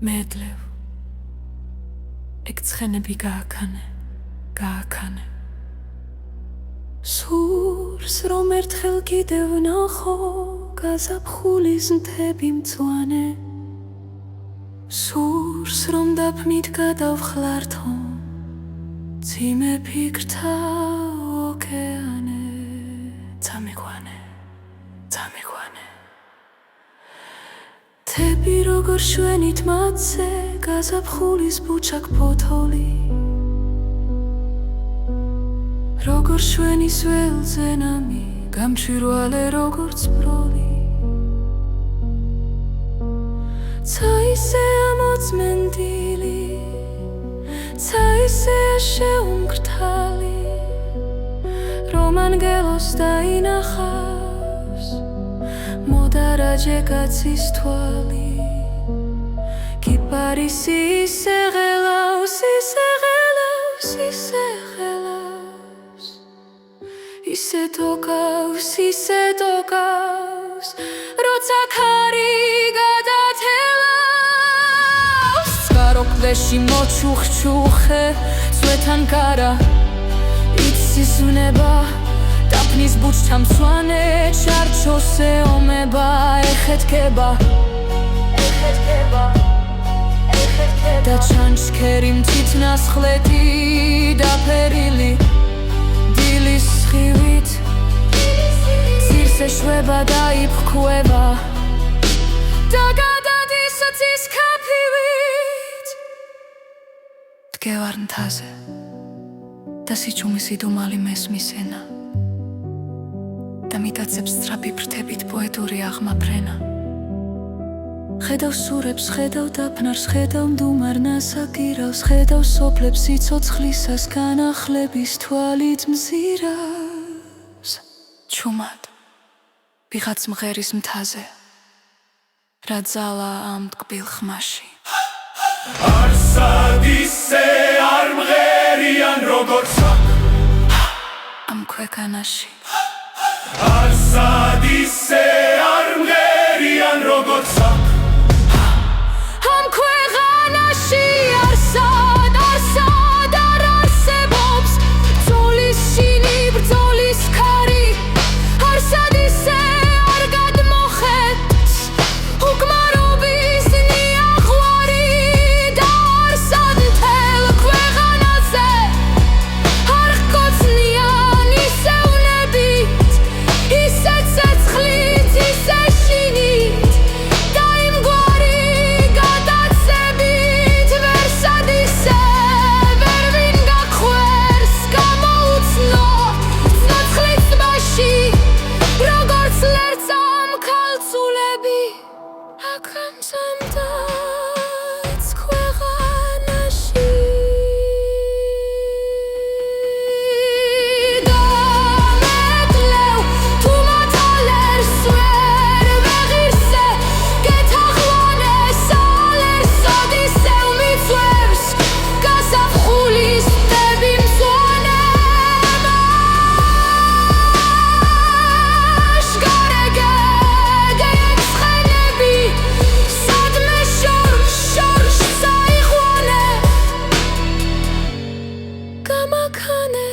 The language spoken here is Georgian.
Medlev Ektsxenebi gaakane Surs რომ ერთხელ კიდევ ვნახო გაზაფხულის მთები მწვანე Surs რომ დაფნით გადავხლართო მძიმე ფიქრთა ოკეანე წამიყვანე თები როგორ შვენით მათზე გაზაფხულის ბუჩაკ ფოთოლი როგორ შვენის ველზე ნამი გამჭვირვალე როგორც ბროლი ცა ისეა მოწმენდილი ცა ისეა შეუმკრთალი რომ ანგელოს დაინახავს მოდარაჯე კაცის თვალი კიპარისი ისე ღელავს ისე დოკავს როცა ქარი გადათელავს წყარო კლდეში მოჩუხჩუხე სვეთან კარა იცის ვნება დაფნის ბუჩქა მწვანე ჩარჩოს ეომება ეხეთქება და ჩანჩქერი მთითნასხლეთი დაფერილი დილის სხივით ძირს ეშვება და იფრქვევა და გადადის ცის ქაფივით დგევარ მთაზე და სიჩუმის იდუმალი მესმის ენა და მიტაცებს სწრაფი ფრთებით პოეტური აღმაფრენა ხედავ სურებს, ხედავ დაფნარს, ხედავ მდუმარ ნასაკირავს ხედავ სოფლებს სიცოცხლისას განახლების თვალით მზირავს ჩუმად ვიღაც მღერის მთაზე რა ძალა ამ ტკბილ ხმაში არსად ისე არ მღერიან როგორც ამ ქვეყანაში არსად ისე არ მღერიან როგორც ამ ქვეყანაში არსად არ არსებობს ბრძოლის შინი ბრძოლის ქარი არსად ისე არ გადმოხეთს უკმარობის ნიახვარი და არსად მთელ ქვეყანაზე არ ჰკოცნიან ისევნებით ისე ცეცხლით ისე შინით და იმგვარი გადაცებით ვერსად ისე ვერ ვინ გახვერს გამოუცნო ცოცხლის ტბაში როგორც ლერწა მქალწულები აქ ამზამდაც ქვეყანაში დამეკლევ თუ მათალერს ვერ ვეღირსე გეთახვანე სალერსოდ ისევ მიწვევს გაზაფხულის მთები მწვანე შგარეგი ექსხენები სადმე შორს წაიყვანე გამაქანე